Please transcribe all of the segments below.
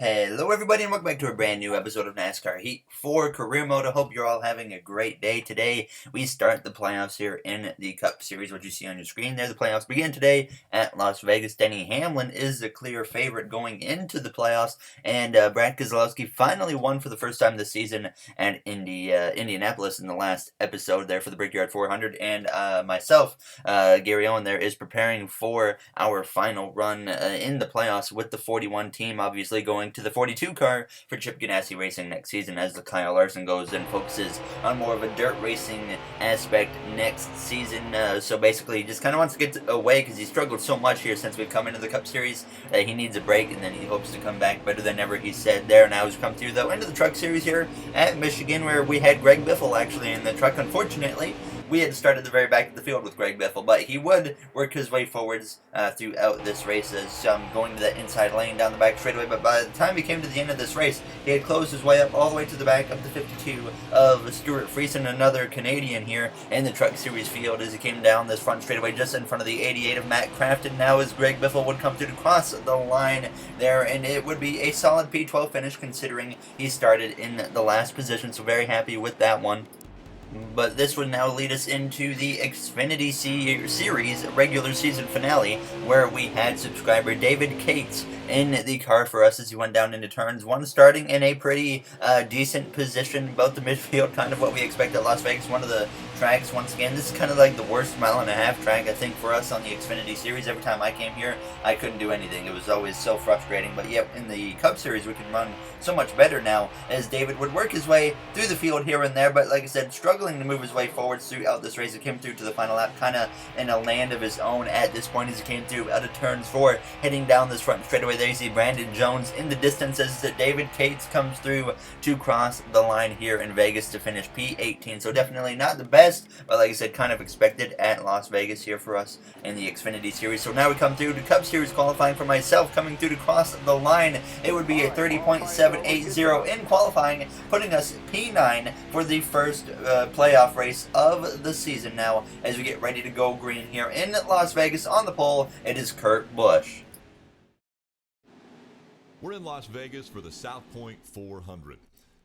Hello everybody and welcome back to a brand new episode of NASCAR Heat 4 Career Mode. I hope you're all having a great day. Today we start the playoffs here in the Cup Series. What you see on your screen there, the playoffs begin today at Las Vegas. Denny Hamlin is the clear favorite going into the playoffs, and Brad Keselowski finally won for the first time this season at Indianapolis in the last episode there for the Brickyard 400, and myself, Gary Owen there, is preparing for our final run in the playoffs with the 41 team, obviously going to the 42 car for Chip Ganassi Racing next season as the Kyle Larson goes and focuses on more of a dirt racing aspect next season. So basically, he just kind of wants to get away because he struggled so much here since we've come into the Cup Series that he needs a break, and then he hopes to come back better than ever, he said there. Now he's come through, though, into the Truck Series here at Michigan, where we had Greg Biffle actually in the truck. Unfortunately, we had started at the very back of the field with Greg Biffle, but he would work his way forwards throughout this race as going to that inside lane down the back straightaway. But by the time he came to the end of this race, he had closed his way up all the way to the back of the 52 of Stuart Friesen, another Canadian here in the Truck Series field, as he came down this front straightaway just in front of the 88 of Matt Crafton. Now as Greg Biffle would come through to cross the line there, and it would be a solid P12 finish considering he started in the last position, so very happy with that one. But this would now lead us into the Xfinity Series regular season finale, where we had subscriber David Cates in the car for us as he went down into turns one, starting in a pretty decent position, about the midfield, kind of what we expect at Las Vegas. One of the tracks, once again, this is kind of like the worst mile-and-a-half track, I think, for us on the Xfinity Series. Every time I came here, I couldn't do anything. It was always so frustrating. But yet, in the Cup Series, we can run so much better now, as David would work his way through the field here and there, but like I said, struggling to move his way forwards throughout this race. He came through to the final lap kind of in a land of his own at this point as he came through out of turns 4, heading down this front straightaway. There you see Brandon Jones in the distance as David Cates comes through to cross the line here in Vegas to finish P18. So definitely not the best, but like I said, kind of expected at Las Vegas here for us in the Xfinity Series. So now we come through to Cup Series qualifying for myself, coming through to cross the line. It would be a 30.780 in qualifying, putting us P9 for the first playoff race of the season. Now, as we get ready to go green here in Las Vegas, on the pole, it is Kurt Busch. We're in Las Vegas for the South Point 400.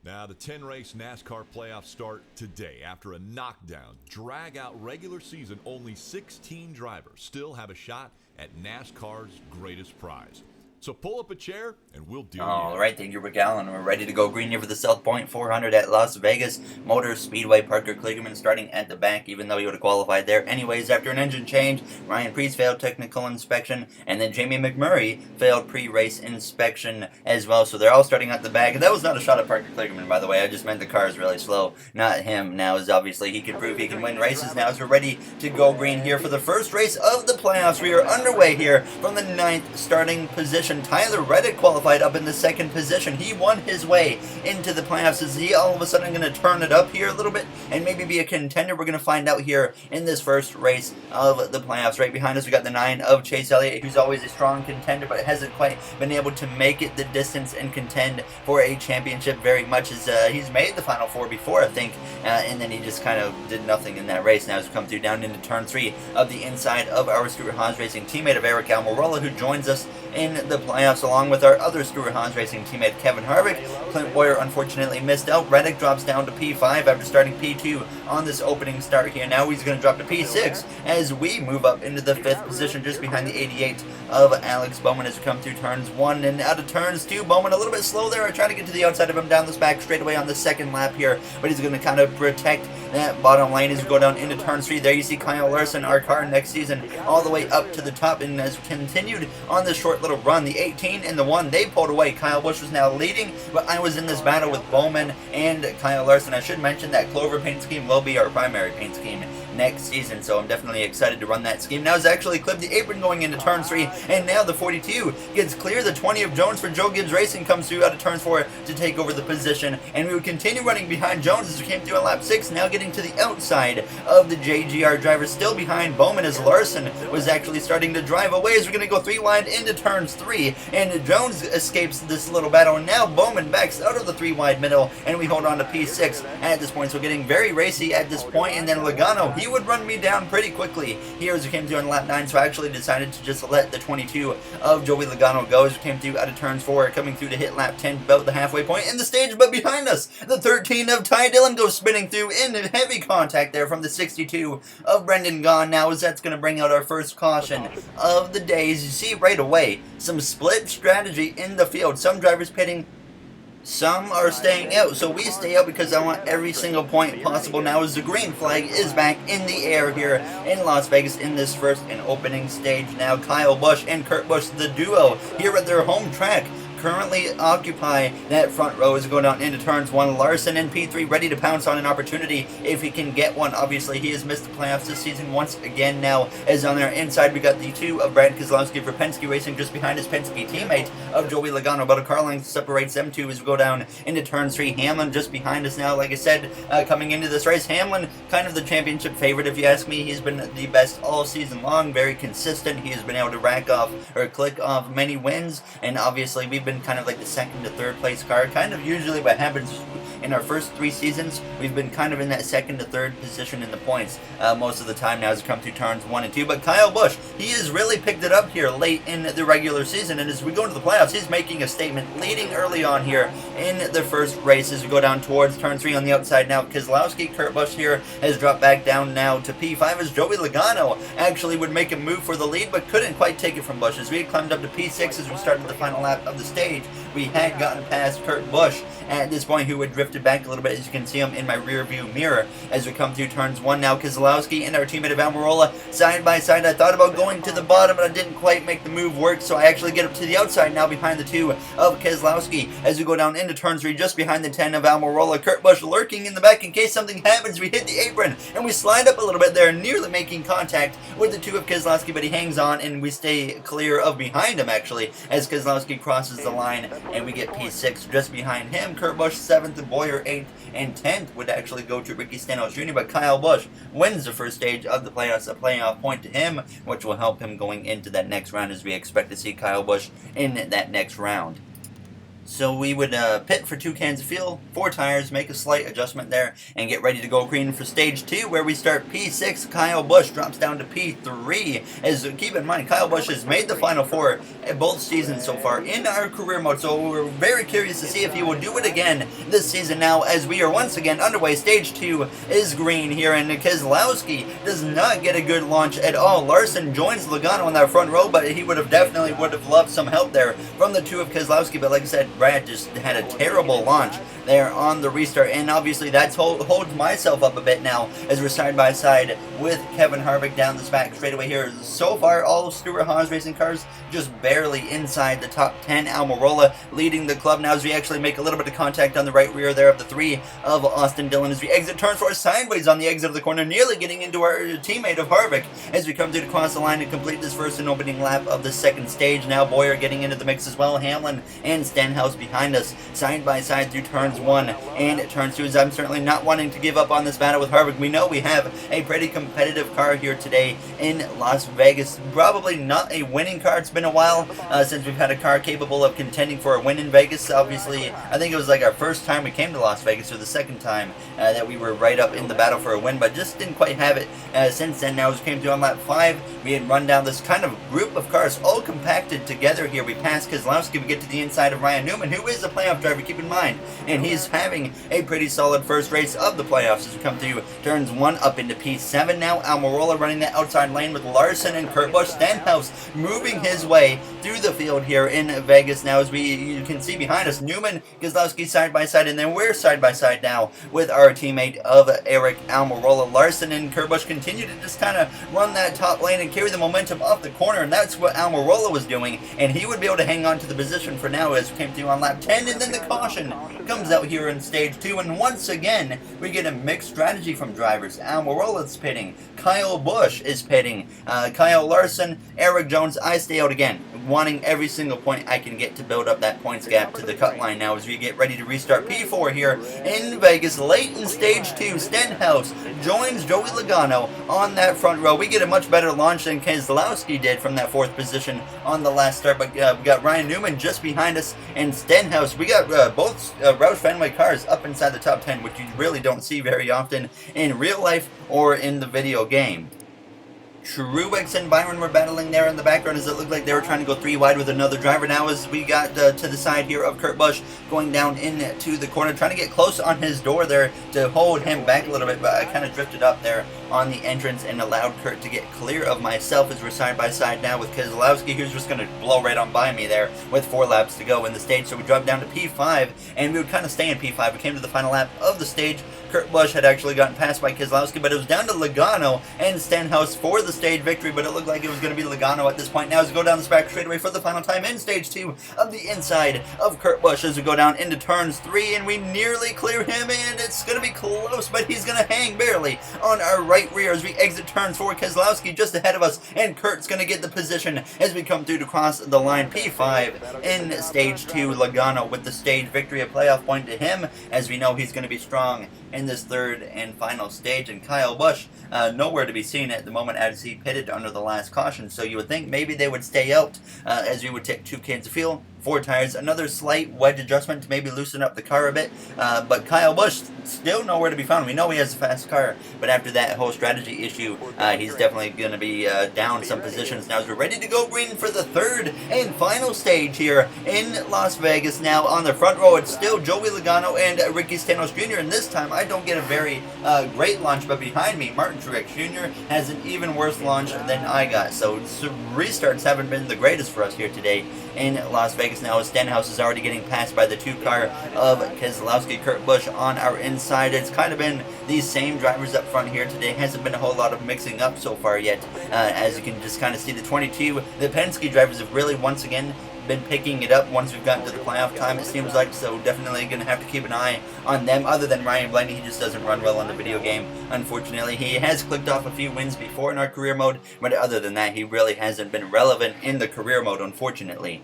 Now, the 10-race NASCAR playoffs start today. After a knockdown, drag-out regular season, only 16 drivers still have a shot at NASCAR's greatest prize. So pull up a chair, and we'll do it. All right, thank you, Rick Allen. We're ready to go green here for the South Point 400 at Las Vegas Motor Speedway. Parker Kligerman starting at the back, even though he would have qualified there anyways. After an engine change, Ryan Preece failed technical inspection, and then Jamie McMurray failed pre-race inspection as well. So they're all starting at the back. And that was not a shot at Parker Kligerman, by the way. I just meant the car is really slow, not him. Now, as obviously he can prove he can win races now, as we're ready to go green here for the first race of the playoffs. We are underway here from the 9th starting position. Tyler Reddick qualified up in the 2nd position. He won his way into the playoffs. Is he all of a sudden going to turn it up here a little bit and maybe be a contender? We're going to find out here in this first race of the playoffs. Right behind us, we got the 9 of Chase Elliott, who's always a strong contender, but hasn't quite been able to make it the distance and contend for a championship very much, as he's made the Final Four before, I think, and then he just kind of did nothing in that race. Now he's come through down into turn 3 of the inside of our Stewart Haas Racing teammate of Eric Almirola, who joins us in the playoffs along with our other Stewart Haas Racing teammate Kevin Harvick. Clint Boyer unfortunately missed out. Reddick drops down to P5 after starting P2 on this opening start here. Now he's going to drop to P6 as we move up into the 5th position, just behind the 88 of Alex Bowman as we come through turns 1 and out of turns 2. Bowman a little bit slow there. I try to get to the outside of him down this back straightaway on the 2nd lap here, but he's going to kind of protect that bottom lane as we go down into turn 3. There you see Kyle Larson, our car next season, all the way up to the top, and as we continued on this short little run, the 18 and the 1, they pulled away. Kyle Busch was now leading, but I was in this battle with Bowman and Kyle Larson. I should mention that Clover paint scheme will be our primary paint scheme next season, so I'm definitely excited to run that scheme. Now he's actually clipped the apron going into turn 3, and now the 42 gets clear. The 20 of Jones for Joe Gibbs Racing comes through out of turn 4 to take over the position, and we would continue running behind Jones as we came through on lap 6, now getting to the outside of the JGR driver, still behind Bowman as Larson was actually starting to drive away as we're going to go 3 wide into turns 3, and Jones escapes this little battle, and now Bowman backs out of the 3 wide middle, and we hold on to P6 at this point, so getting very racy at this point. And then Logano, he would run me down pretty quickly here as we came through on lap 9, so I actually decided to just let the 22 of Joey Logano go as we came through out of turns 4, coming through to hit lap 10, about the halfway point in the stage, but behind us, the 13 of Ty Dillon goes spinning through in heavy contact there from the 62 of Brendan Gaughan now, as that's going to bring out our first caution of the day. As you see right away, some split strategy in the field. Some drivers pitting, some are staying out, so we stay out because I want every single point possible now as the green flag is back in the air here in Las Vegas in this first and opening stage. Now Kyle Busch and Kurt Busch, the duo here at their home track, currently occupy that front row as we go down into turns 1. Larson in P3 ready to pounce on an opportunity if he can get one. Obviously, he has missed the playoffs this season once again now, as on our inside we got the 2 of Brad Keselowski for Penske Racing just behind his Penske teammate of Joey Logano. About a car length separates them two as we go down into turn 3. Hamlin just behind us now. Like I said, coming into this race, Hamlin kind of the championship favorite if you ask me. He's been the best all season long, very consistent. He has been able to rack off or click off many wins, and obviously we've been kind of like the second to third place car. Kind of usually what happens in our first 3 seasons, we've been kind of in that second to third position in the points most of the time now as we come through turns 1 and 2. But Kyle Busch, he has really picked it up here late in the regular season, and as we go into the playoffs, he's making a statement, leading early on here in the first race as we go down towards turn 3 on the outside now. Keselowski, Kurt Busch here has dropped back down now to P5 as Joey Logano actually would make a move for the lead, but couldn't quite take it from Busch. As we had climbed up to P6 as we started the final lap of the stage, we had gotten past Kurt Busch at this point, who had drifted back a little bit, as you can see him in my rear view mirror as we come through turns 1 now. Keselowski and our teammate of Almirola side by side. I thought about going to the bottom, but I didn't quite make the move work, so I actually get up to the outside now behind the 2 of Keselowski as we go down into turn 3 just behind the 10 of Almirola. Kurt Busch lurking in the back in case something happens. We hit the apron and we slide up a little bit there, nearly making contact with the 2 of Keselowski, but he hangs on and we stay clear of behind him actually as Keselowski crosses the line and we get P6 just behind him. Kurt Busch 7th, Boyer 8th, and 10th would actually go to Ricky Stenhouse Jr., but Kyle Busch wins the first stage of the playoffs, a playoff point to him, which will help him going into that next round as we expect to see Kyle Busch in that next round. So we would pit for 2 cans of fuel, 4 tires, make a slight adjustment there, and get ready to go green for stage 2, where we start P6. Kyle Busch drops down to P3. As keep in mind, Kyle Busch has made the Final 4 at both seasons so far in our career mode, so we're very curious to see if he will do it again this season now, as we are once again underway. Stage 2 is green here, and Keselowski does not get a good launch at all. Larson joins Logano in that front row, but he would have loved some help there from the 2 of Keselowski, but like I said, Brad just had a terrible launch there on the restart, and obviously that holds myself up a bit now as we're side by side with Kevin Harvick down this back straightaway here. So far, all of Stuart Haas racing cars just barely inside the top 10. Almirola leading the club now as we actually make a little bit of contact on the right rear there of the 3 of Austin Dillon as we exit turn 4 sideways on the exit of the corner, nearly getting into our teammate of Harvick as we come through to cross the line to complete this first and opening lap of the second stage. Now Boyer getting into the mix as well. Hamlin and Stenhouse behind us side by side through turns 1 and turns 2, as I'm certainly not wanting to give up on this battle with Harvick. We know we have a pretty competitive car here today in Las Vegas. Probably not a winning car. It's been a while since we've had a car capable of contending for a win in Vegas. Obviously, I think it was like our first time we came to Las Vegas, or the second time that we were right up in the battle for a win, but just didn't quite have it since then. Now as we came through on lap 5, we had run down this kind of group of cars all compacted together here. We pass Keselowski, we get to the inside of Ryan Newman, who is a playoff driver, keep in mind, and he's having a pretty solid first race of the playoffs as we come through turns 1 up into P7 now. Almirola running that outside lane with Larson and Kurt Busch. Stenhouse moving his way through the field here in Vegas now, as you can see behind us, Newman, Keselowski side by side, and then we're side by side now with our teammate of Eric Almirola. Larson and Kurt Busch continue to just kind of run that top lane and carry the momentum off the corner, and that's what Almirola was doing, and he would be able to hang on to the position for now as we came through on lap 10, and then the caution comes out here in stage 2, and once again we get a mixed strategy from drivers. Almirola's pitting, Kyle Busch is pitting, Kyle Larson, Eric Jones, I stay out again. wanting every single point I can get to build up that points gap to the cut line now as we get ready to restart P4 here in Vegas. Late in stage 2, Stenhouse joins Joey Logano on that front row. We get a much better launch than Keselowski did from that 4th position on the last start, but we got Ryan Newman just behind us and Stenhouse. We got both Roush Fenway cars up inside the top 10, which you really don't see very often in real life or in the video game. Truex and Byron were battling there in the background as it looked like they were trying to go 3 wide with another driver. Now as we got to the side here of Kurt Busch going down into the corner, trying to get close on his door there to hold him back a little bit, but I kind of drifted up there on the entrance and allowed Kurt to get clear of myself as we're side by side now with Keselowski, who's just going to blow right on by me there with 4 laps to go in the stage. So we dropped down to P5 and we would kind of stay in P5. We came to the final lap of the stage. Kurt Busch had actually gotten passed by Keselowski, but it was down to Logano and Stenhouse for the stage victory, but it looked like it was going to be Logano at this point. Now as we go down this back straightaway for the final time in stage 2 of the inside of Kurt Busch as we go down into turns 3, and we nearly clear him, and it's going to be close, but he's going to hang barely on our right rear as we exit turns 4. Keselowski just ahead of us, and Kurt's going to get the position as we come through to cross the line. P5 in stage 2, Logano with the stage victory, a playoff point to him, as we know he's going to be strong in this 3rd and final stage. And Kyle Busch nowhere to be seen at the moment as he pitted under the last caution, so you would think maybe they would stay out as we would take 2 cans of fuel, 4 tires, another slight wedge adjustment to maybe loosen up the car a bit, but Kyle Busch still nowhere to be found. We know he has a fast car, but after that whole strategy issue, he's definitely going to be down some positions. Now as we're ready to go green for the 3rd and final stage here in Las Vegas. Now on the front row, it's still Joey Logano and Ricky Stenhouse Jr., and this time I don't get a very great launch, but behind me, Martin Truex Jr. has an even worse launch than I got, so restarts haven't been the greatest for us here today in Las Vegas. Now as Stenhouse is already getting passed by the 2 car of Keselowski, Kurt Busch on our inside. It's kind of been these same drivers up front here today. Hasn't been a whole lot of mixing up so far yet. As you can just kind of see, the 22, the Penske drivers have really once again been picking it up once we've gotten to the playoff time, it seems like, so definitely going to have to keep an eye on them. Other than Ryan Blaney, he just doesn't run well on the video game, unfortunately. He has clicked off a few wins before in our career mode, but other than that, he really hasn't been relevant in the career mode, unfortunately.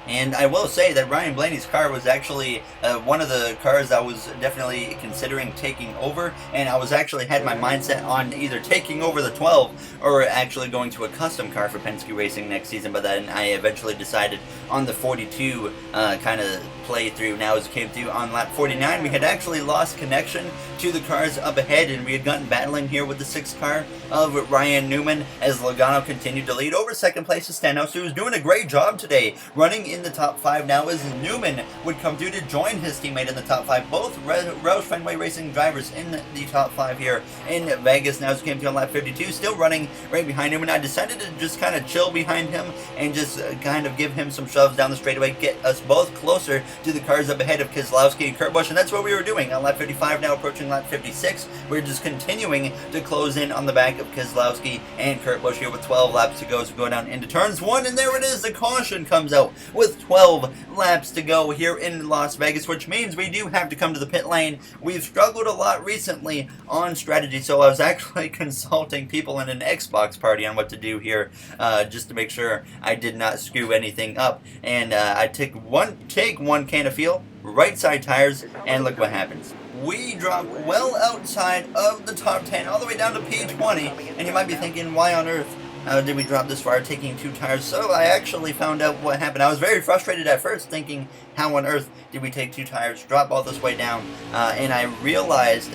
And I will say that Ryan Blaney's car was actually one of the cars I was definitely considering taking over, and I was actually had my mindset on either taking over the 12 or actually going to a custom car for Penske Racing next season, but then I eventually decided on the 42 kind of playthrough. Now as it came through on lap 49, we had actually lost connection to the cars up ahead, and we had gotten battling here with the 6th car of Ryan Newman as Logano continued to lead over 2nd place to Stenhouse, who was doing a great job today running in the top 5 now as Newman would come through to join his teammate in the top 5. Both Roush Fenway Racing drivers in the top 5 here in Vegas. Now as it came to on lap 52, still running right behind Newman. I decided to just kind of chill behind him and just kind of give him some shoves down the straightaway, get us both closer to the cars up ahead of Keselowski and Kurt Busch, and that's what we were doing on lap 55. Now approaching lap 56, we're just continuing to close in on the back of Keselowski and Kurt Busch here with 12 laps to go. So we go down into turns 1, and there it is, the caution comes out with 12 laps to go here in Las Vegas, which means we do have to come to the pit lane. We've struggled a lot recently on strategy, so I was actually consulting people in an Xbox party on what to do here, just to make sure I did not screw anything up. And I take one can of fuel, right side tires, and look what happens. We drop well outside of the top 10, all the way down to P20, and you might be thinking, why on earth did we drop this far taking 2 tires? So I actually found out what happened. I was very frustrated at first, thinking, how on earth did we take 2 tires, drop all this way down? And I realized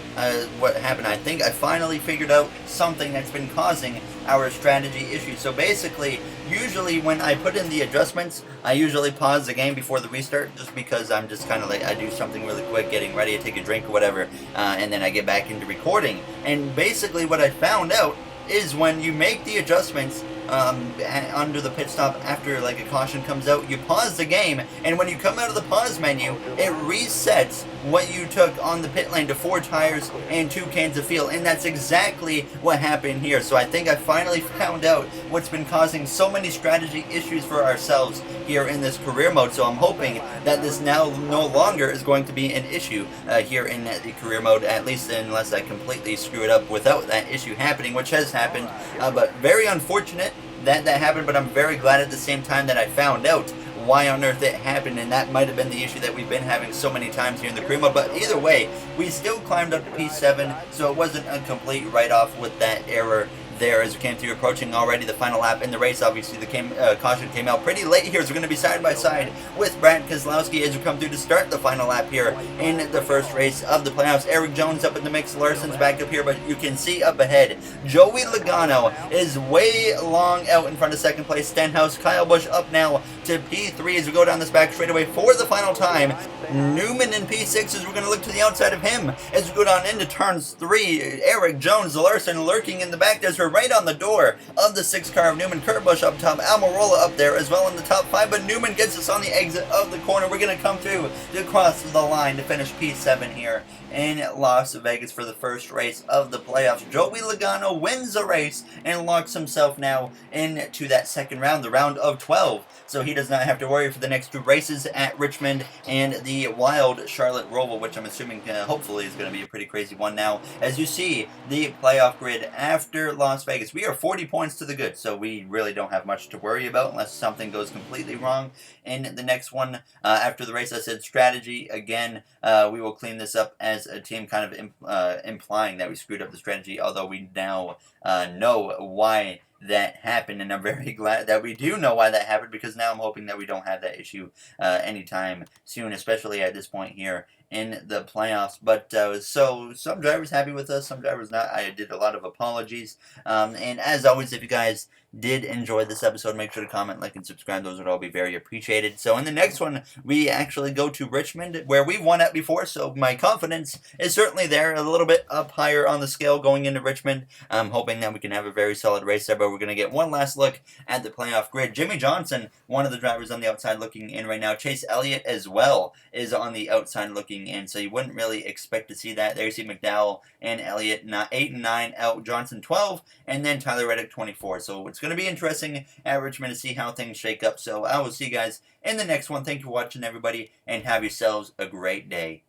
what happened. I think I finally figured out something that's been causing our strategy issue. So basically, usually when I put in the adjustments, I usually pause the game before the restart, just because I'm just kind of like, I do something really quick, getting ready to take a drink or whatever, and then I get back into recording. And basically what I found out is when you make the adjustments under the pit stop after like a caution comes out, you pause the game, and when you come out of the pause menu, it resets what you took on the pit lane to 4 tires and 2 cans of fuel, and that's exactly what happened here. So I think I finally found out what's been causing so many strategy issues for ourselves here in this career mode. So I'm hoping that this now no longer is going to be an issue here in the career mode, at least unless I completely screw it up without that issue happening, which has happened, but very unfortunate. that happened, but I'm very glad at the same time that I found out why on earth it happened, and that might have been the issue that we've been having so many times here in the career mode. But either way, we still climbed up to P7, so it wasn't a complete write-off with that error there as we came through, approaching already the final lap in the race. Obviously, the caution came out pretty late here, so we're going to be side by side with Brad Keselowski as we come through to start the final lap here in the first race of the playoffs. Eric Jones up in the mix, Larson's back up here, but you can see up ahead, Joey Logano is way long out in front of second place. Stenhouse, Kyle Busch up now to P3 as we go down this back straightaway for the final time. Newman in P6 as we're going to look to the outside of him as we go down into turns 3. Eric Jones, Larson lurking in the back. There's her right on the door of the 6th car of Newman. Kurt Busch up top, Almirola up there as well in the top 5, but Newman gets us on the exit of the corner. We're going to come through to cross the line to finish P7 here in Las Vegas for the first race of the playoffs. Joey Logano wins the race and locks himself now into that second round, the round of 12. So he does not have to worry for the next 2 races at Richmond and the wild Charlotte Roval, which I'm assuming hopefully is going to be a pretty crazy one. Now, as you see, the playoff grid after Las Vegas, we are 40 points to the good, so we really don't have much to worry about unless something goes completely wrong. In the next one, after the race, I said strategy. Again, we will clean this up as a team, kind of implying that we screwed up the strategy, although we now know why that happened, and I'm very glad that we do know why that happened, because now I'm hoping that we don't have that issue anytime soon, especially at this point here in the playoffs. But so some drivers happy with us, some drivers not. I did a lot of apologies, and as always, if you guys did enjoy this episode, make sure to comment, like, and subscribe. Those would all be very appreciated. So in the next one, we actually go to Richmond, where we won at before, so my confidence is certainly there, a little bit up higher on the scale going into Richmond. I'm hoping that we can have a very solid race there, but we're going to get one last look at the playoff grid. Jimmy Johnson, one of the drivers on the outside looking in right now. Chase Elliott as well is on the outside looking in, so you wouldn't really expect to see that. There you see McDowell and Elliott 8 and 9 out, Johnson 12, and then Tyler Reddick 24. So it's going to be interesting at Richmond to see how things shake up. So I will see you guys in the next one. Thank you for watching, everybody, and have yourselves a great day.